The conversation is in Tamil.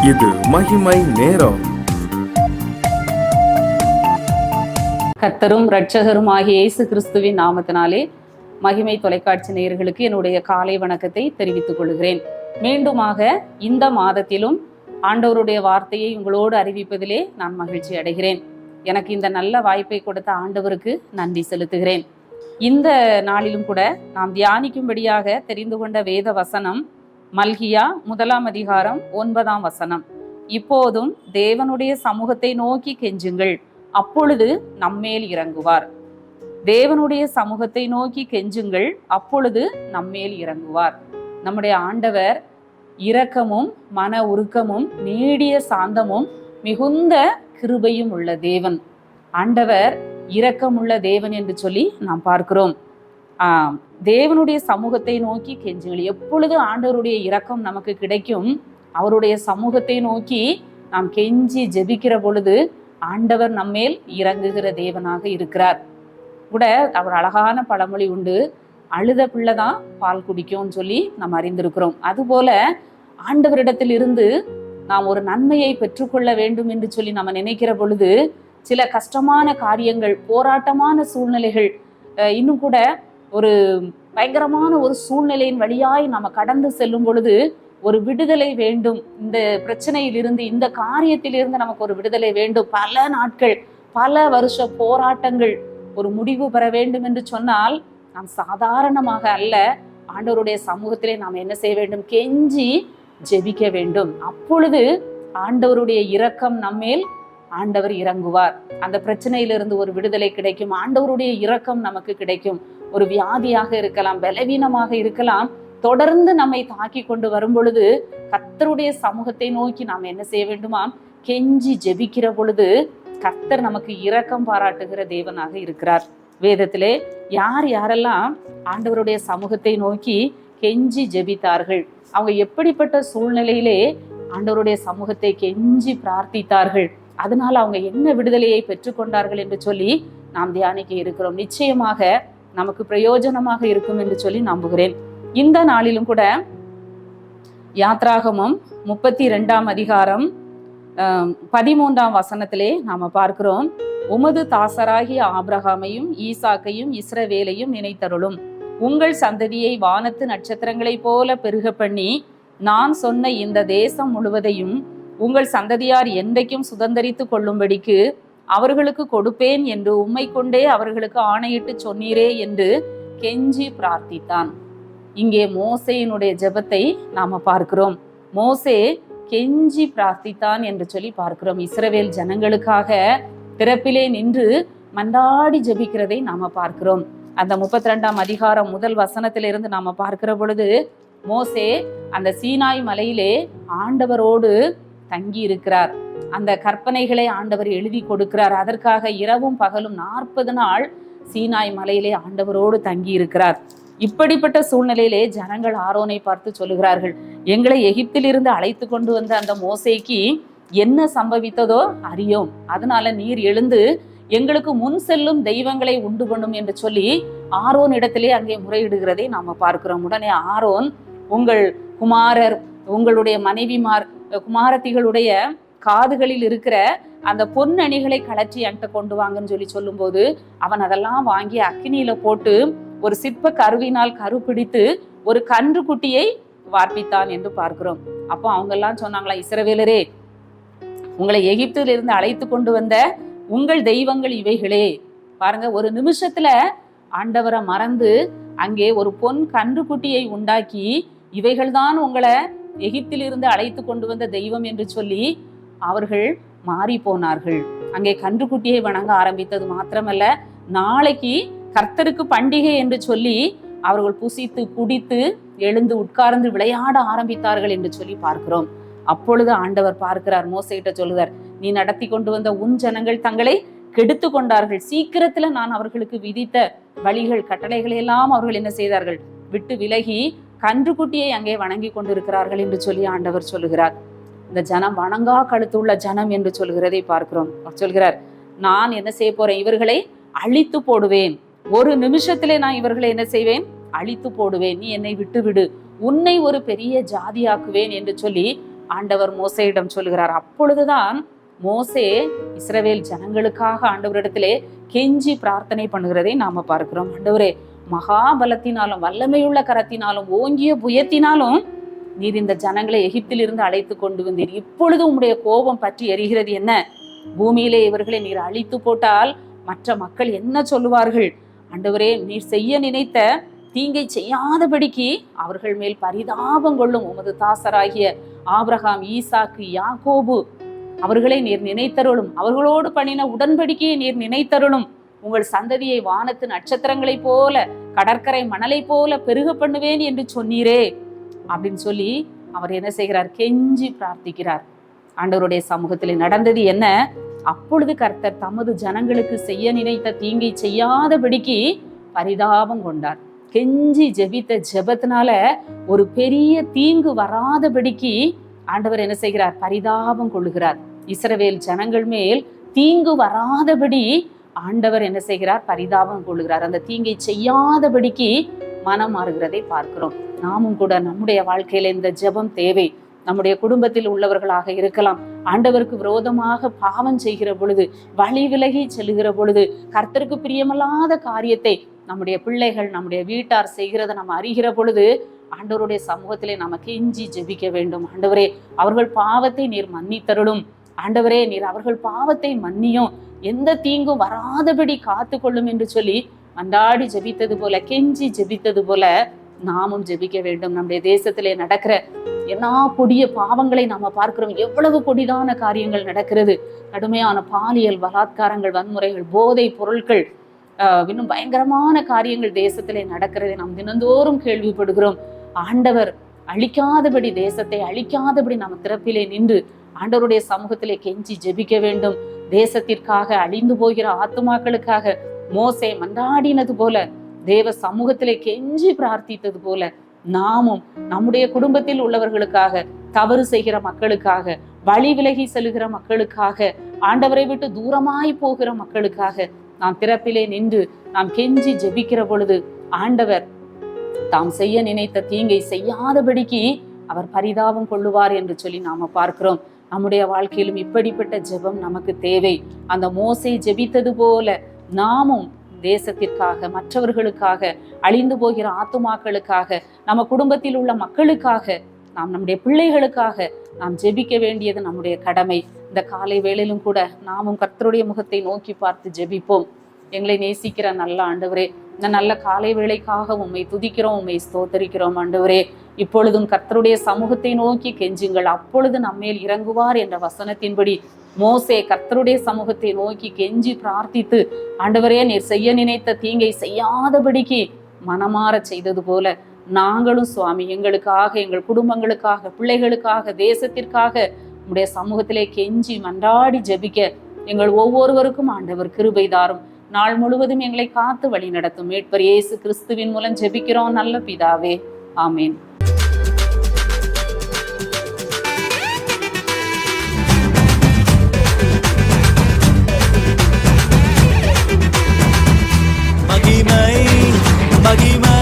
இது மகிமை நேரம். கர்த்தரும் இரட்சகருமாகிய இயேசு கிறிஸ்துவின் நாமத்தினாலே மகிமை தொலைக்காட்சி நேயர்களுக்கு என்னுடைய காலை வணக்கத்தை தெரிவித்துக் கொள்கிறேன். மீண்டுமாக இந்த மாதத்திலும் ஆண்டவருடைய வார்த்தையை உங்களோடு அறிவிப்பதிலே நான் மகிழ்ச்சி அடைகிறேன். எனக்கு இந்த நல்ல வாய்ப்பை கொடுத்த ஆண்டவருக்கு நன்றி செலுத்துகிறேன். இந்த நாளிலும் கூட நாம் தியானிக்கும்படியாக தெரிந்து கொண்ட வேத வசனம் மல்கியா 1 அதிகாரம் 9 இப்போதும் தேவனுடைய சமூகத்தை நோக்கி கெஞ்சுங்கள், அப்பொழுது நம்மேல் இறங்குவார். தேவனுடைய சமூகத்தை நோக்கி கெஞ்சுங்கள், அப்பொழுது நம்மேல் இறங்குவார். நம்முடைய ஆண்டவர் இரக்கமும் மன உருக்கமும் நீடிய சாந்தமும் மிகுந்த கிருபையும் உள்ள தேவன். ஆண்டவர் இரக்கமுள்ள தேவன் என்று சொல்லி நாம் பார்க்கிறோம். தேவனுடைய சமூகத்தை நோக்கி கெஞ்சுங்கள். எப்பொழுது ஆண்டவருடைய இரக்கம் நமக்கு கிடைக்கும்? அவருடைய சமூகத்தை நோக்கி நாம் கெஞ்சி ஜெபிக்கிற பொழுது ஆண்டவர் நம்மேல் இறங்குகிற தேவனாக இருக்கிறார். கூட அவர் அழகான பழமொழி உண்டு, அழுத பிள்ளைதான் பால் குடிக்கும்னு சொல்லி நாம் அறிந்திருக்கிறோம். அதுபோல ஆண்டவரிடத்தில் இருந்து நாம் ஒரு நன்மையை பெற்றுக்கொள்ள வேண்டும் என்று சொல்லி நம்ம நினைக்கிற பொழுது சில கஷ்டமான காரியங்கள், போராட்டமான சூழ்நிலைகள், இன்னும் கூட ஒரு பயங்கரமான ஒரு சூழ்நிலையின் வழியாய் நம்ம கடந்து செல்லும் பொழுது ஒரு விடுதலை வேண்டும். இந்த பிரச்சனையிலிருந்து, இந்த காரியத்திலிருந்து நமக்கு ஒரு விடுதலை வேண்டும். பல நாட்கள், பல வருஷ போராட்டங்கள் ஒரு முடிவு பெற வேண்டும் என்று சொன்னால் நாம் சாதாரணமாக அல்ல, ஆண்டவருடைய சமூகத்திலே நாம் என்ன செய்ய வேண்டும்? கெஞ்சி ஜெபிக்க வேண்டும். அப்பொழுது ஆண்டவருடைய இரக்கம் நம்மேல் ஆண்டவர் இறங்குவார். அந்த பிரச்சனையிலிருந்து ஒரு விடுதலை கிடைக்கும். ஆண்டவருடைய இரக்கம் நமக்கு கிடைக்கும். ஒரு வியாதியாக இருக்கலாம், பலவீனமாக இருக்கலாம், தொடர்ந்து நம்மை தாக்கி கொண்டு வரும் பொழுது கர்த்தருடைய சமூகத்தை நோக்கி நாம் என்ன செய்ய வேண்டுமாம்? கெஞ்சி ஜெபிக்கிற பொழுது கர்த்தர் நமக்கு இரக்கம் பாராட்டுகிற தேவனாக இருக்கிறார். வேதத்திலே யார் யாரெல்லாம் ஆண்டவருடைய சமூகத்தை நோக்கி கெஞ்சி ஜெபித்தார்கள், அவங்க எப்படிப்பட்ட சூழ்நிலையிலே ஆண்டவருடைய சமூகத்தை கெஞ்சி பிரார்த்தித்தார்கள், அதனால அவங்க என்ன விடுதலையை பெற்றுக்கொண்டார்கள் என்று சொல்லி நாம் தியானிக்க இருக்கிறோம். நிச்சயமாக நமக்கு பிரயோஜனமாக இருக்கும் என்று சொல்லி நம்புகிறேன். இந்த நாளிலும் கூட யாத்ராகமம் 32 அதிகாரம் 13 நாம பார்க்கிறோம். உமது தாசராகிய ஆபிரகாமையும் ஈசாக்கையும் இஸ்ரவேலையும் நினைத்தருளும், உங்கள் சந்ததியை வானத்து நட்சத்திரங்களைப் போல பெருக பண்ணி நான் சொன்ன இந்த தேசம் முழுவதையும் உங்கள் சந்ததியார் என்றைக்கும் சுதந்தரித்து கொள்ளும்படிக்கு அவர்களுக்கு கொடுப்பேன் என்று உம்மை கொண்டே அவர்களுக்கு ஆணையிட்டு சொன்னீரே என்று கெஞ்சி பிரார்த்தித்தான். இங்கே மோசேயினுடைய ஜெபத்தை நாம பார்க்கிறோம். மோசே கெஞ்சி பிரார்த்தித்தான் என்று சொல்லி பார்க்கிறோம். இஸ்ரவேல் ஜனங்களுக்காக திறப்பிலே நின்று மன்றாடி ஜெபிக்கிறதை நாம பார்க்கிறோம். அந்த 32 அதிகாரம் 1 நாம பார்க்கிற பொழுது மோசே அந்த சீனாய் மலையிலே ஆண்டவரோடு தங்கி இருக்கிறார். அந்த கற்பனைகளை ஆண்டவர் எழுதி கொடுக்கிறார். அதற்காக இரவும் பகலும் 40 நாள் சீனாய் மலையிலே ஆண்டவரோடு தங்கி இருக்கிறார். இப்படிப்பட்ட சூழ்நிலையிலே ஜனங்கள் ஆரோனை பார்த்து சொல்லுகிறார்கள், எங்களை எகிப்திலிருந்து அழைத்து கொண்டு வந்த அந்த மோசேக்கு என்ன சம்பவித்ததோ அறியோம், அதனால நீர் எழுந்து எங்களுக்கு முன் செல்லும் தெய்வங்களை உண்டு பண்ணும் என்று சொல்லி ஆரோன் இடத்திலே அங்கே முறையிடுகிறதை நாம பார்க்கிறோம். உடனே ஆரோன், உங்கள் குமாரர், உங்களுடைய மனைவிமார், குமாரத்திகளுடைய காதுகளில் இருக்கிற அந்த பொன்னணிகளை கலற்றி என்கிட்ட கொண்டு வாங்கன்னு சொல்லி சொல்லும் போது அவன் அதெல்லாம் வாங்கி அக்கினியில போட்டு ஒரு சிற்ப கருவினால் கருப்பிடித்து ஒரு கன்று குட்டியை வார்ப்பித்தான் என்று பார்க்கிறோம். அப்போ அவங்க எல்லாம் சொன்னாங்களா, இஸ்ரவேலரே, உங்களை எகிப்திலிருந்து அழைத்து கொண்டு வந்த உங்கள் தெய்வங்கள் இவைகளே. பாருங்க, ஒரு நிமிஷத்துல ஆண்டவரை மறந்து அங்கே ஒரு பொன் கன்று குட்டியை உண்டாக்கி இவைகள்தான் உங்களை எகிப்திலிருந்து அழைத்து கொண்டு வந்த தெய்வம் என்று சொல்லி அவர்கள் மாறி போனார்கள். அங்கே கன்றுக்குட்டியை வணங்க ஆரம்பித்தது மாத்திரமல்ல, நாளைக்கு கர்த்தருக்கு பண்டிகை என்று சொல்லி அவர்கள் புசித்து குடித்து எழுந்து உட்கார்ந்து விளையாட ஆரம்பித்தார்கள் என்று சொல்லி பார்க்கிறோம். அப்பொழுது ஆண்டவர் பார்க்கிறார், மோசேகிட்ட சொல்லுவார், நீ நடத்தி கொண்டு வந்த உன் ஜனங்கள் தங்களை கெடுத்து கொண்டார்கள். சீக்கிரத்துல நான் அவர்களுக்கு விதித்த வழிகள், கட்டளைகளை எல்லாம் அவர்கள் என்ன செய்தார்கள்? விட்டு விலகி கன்றுக்குட்டியை அங்கே வணங்கி கொண்டிருக்கிறார்கள் என்று சொல்லி ஆண்டவர் சொல்லுகிறார். இந்த ஜனம் வணங்கா கழுத்துள்ள ஜனம் என்று சொல்கிறதை பார்க்கிறோம். சொல்கிறார், நான் என்ன செய்ய போறேன்? இவர்களை அழித்து போடுவேன். ஒரு நிமிஷத்திலே நான் இவர்களை என்ன செய்வேன்? அழித்து போடுவேன். நீ என்னை விட்டு விடு, உன்னை ஒரு பெரிய ஜாதியாக்குவேன் என்று சொல்லி ஆண்டவர் மோசேயிடம் சொல்லுகிறார். அப்பொழுதுதான் மோசே இஸ்ரவேல் ஜனங்களுக்காக ஆண்டவரிடத்திலே கெஞ்சி பிரார்த்தனை பண்ணுகிறதை நாம பார்க்கிறோம். ஆண்டவரே, மகாபலத்தினாலும் வல்லமையுள்ள கரத்தினாலும் ஓங்கிய புயத்தினாலும் நீர் இந்த ஜனங்களை எகிப்திலிருந்து அழைத்து கொண்டு வந்தீர். இப்பொழுது உம்முடைய கோபம் பற்றி எரிகிறது என்ன? பூமியிலே இவர்களை நீர் அழித்து போட்டால் மற்ற மக்கள் என்ன சொல்லுவார்கள்? ஆண்டவரே, நீர் செய்ய நினைத்த தீங்கை செய்யாதபடிக்கு அவர்கள் மேல் பரிதாபம் கொள்ளும். உமது தாசராகிய ஆபிரகாம், ஈசாக்கு, யாக்கோபு அவர்களை நீர் நினைத்தருளும். அவர்களோடு பண்ணின உடன்படிக்கையை நீர் நினைத்தருளும். உங்கள் சந்ததியை வானத்து நட்சத்திரங்களை போல கடற்கரை மணலை போல பெருக பண்ணுவேன் என்று சொன்னீரே அப்படின்னு சொல்லி அவர் என்ன செய்கிறார்? கெஞ்சி பிரார்த்திக்கிறார். ஆண்டவருடைய சமூகத்தில் நடந்தது என்ன? அப்பொழுது கர்த்தர் தமது ஜனங்களுக்கு செய்ய நினைத்த தீங்கை செய்யாதபடிக்கு பரிதாபம் கொண்டார். கெஞ்சி ஜெபித்த ஜெபத்தினால ஒரு பெரிய தீங்கு வராதபடிக்கு ஆண்டவர் என்ன செய்கிறார்? பரிதாபம் கொள்ளுகிறார். இஸ்ரவேல் ஜனங்கள் மேல் தீங்கு வராதபடி ஆண்டவர் என்ன செய்கிறார்? பரிதாபம் கொள்ளுகிறார். அந்த தீங்கை செய்யாதபடிக்கு மனம் மாறுகிறதை பார்க்கிறோம். நாமும் கூட நம்முடைய வாழ்க்கையில இந்த ஜெபம் தேவை. நம்முடைய குடும்பத்தில் உள்ளவர்களாக இருக்கலாம். ஆண்டவருக்கு விரோதமாக பாவம் செய்கிற பொழுது, வழி விலகி செல்லுகிற பொழுது, கர்த்தருக்கு பிரியமில்லாத காரியத்தை நம்முடைய பிள்ளைகள், நம்முடைய வீட்டார் செய்கிறத நம்ம அறிகிற பொழுது ஆண்டவருடைய சமூகத்திலே நம்ம கெஞ்சி ஜெபிக்க வேண்டும். ஆண்டவரே, அவர்கள் பாவத்தை நீர் மன்னித்தருளும். ஆண்டவரே, நீர் அவர்கள் பாவத்தை மன்னியும், எந்த தீங்கும் வராதபடி காத்து கொள்ளும் என்று சொல்லி மன்றாடி ஜெபித்தது போல, கெஞ்சி ஜெபித்தது போல நாமும் ஜெபிக்க வேண்டும். நம்முடைய தேசத்திலே நடக்கிற எல்லா கொடிய பாவங்களை நாம பார்க்கிறோம். எவ்வளவு கொடிதான காரியங்கள் நடக்கிறது. கடுமையான பாலியல் பலாத்காரங்கள், வன்முறைகள், போதை பொருட்கள், இன்னும் பயங்கரமான காரியங்கள் தேசத்திலே நடக்கிறதை நாம் தினந்தோறும் கேள்விப்படுகிறோம். ஆண்டவர் அழிக்காதபடி, தேசத்தை அழிக்காதபடி நாம் திறப்பிலே நின்று ஆண்டவருடைய சமூகத்திலே கெஞ்சி ஜெபிக்க வேண்டும். தேசத்திற்காக, அழிந்து போகிற ஆத்துமாக்களுக்காக மோசே மன்றாடினது போல, தேவ சமூகத்திலே கெஞ்சி பிரார்த்தித்தது போல நாமும் நம்முடைய குடும்பத்தில் உள்ளவர்களுக்காக, தவறு செய்கிற மக்களுக்காக, வழி விலகி செல்கிற மக்களுக்காக, ஆண்டவரை விட்டு தூரமாய் போகிற மக்களுக்காக நாம் திறப்பிலே நின்று நாம் கெஞ்சி ஜெபிக்கிற பொழுது ஆண்டவர் தாம் செய்ய நினைத்த தீங்கை செய்யாதபடிக்கு அவர் பரிதாபம் கொள்ளுவார் என்று சொல்லி நாம பார்க்கிறோம். நம்முடைய வாழ்க்கையிலும் இப்படிப்பட்ட ஜெபம் நமக்கு தேவை. அந்த மோசே ஜெபித்தது போல நாமும் தேசத்திற்காக, மற்றவர்களுக்காக, அழிந்து போகிற ஆத்துமாக்களுக்காக, நம்ம குடும்பத்தில் உள்ள மக்களுக்காக, நாம் நம்முடைய பிள்ளைகளுக்காக நாம் ஜெபிக்க வேண்டியது நம்முடைய கடமை. இந்த காலை வேளையிலும் கூட நாமும் கர்த்தருடைய முகத்தை நோக்கி பார்த்து ஜெபிப்போம். எங்களை நேசிக்கிற நல்ல ஆண்டவரே, இந்த நல்ல காலை வேளைக்காக உம்மை துதிக்கிறோம், உம்மை ஸ்தோத்தரிக்கிறோம். ஆண்டவரே, இப்பொழுதும் கர்த்தருடைய சமூகத்தை நோக்கி கெஞ்சுங்கள், அப்பொழுது நம்மேல் இறங்குவார் என்ற வசனத்தின்படி மோசே கர்த்தருடைய சமூகத்தை நோக்கி கெஞ்சி பிரார்த்தித்து, ஆண்டவரே, நீர் செய்ய நினைத்த தீங்கை செய்யாதபடிக்கு மனமாற செய்தது போல நாங்களும் சுவாமி எங்களுக்காக, எங்கள் குடும்பங்களுக்காக, பிள்ளைகளுக்காக, தேசத்திற்காக உம்முடைய சமூகத்திலே கெஞ்சி மன்றாடி ஜெபிக்க எங்கள் ஒவ்வொருவருக்கும் ஆண்டவர் கிருபை தாரும். நாள் முழுவதும் எங்களை காத்து வழி நடத்தும் மீட்பர் இயேசு கிறிஸ்துவின் மூலம் ஜெபிக்கிறோம் நல்ல பிதாவே, ஆமேன். மகிமை மகிமை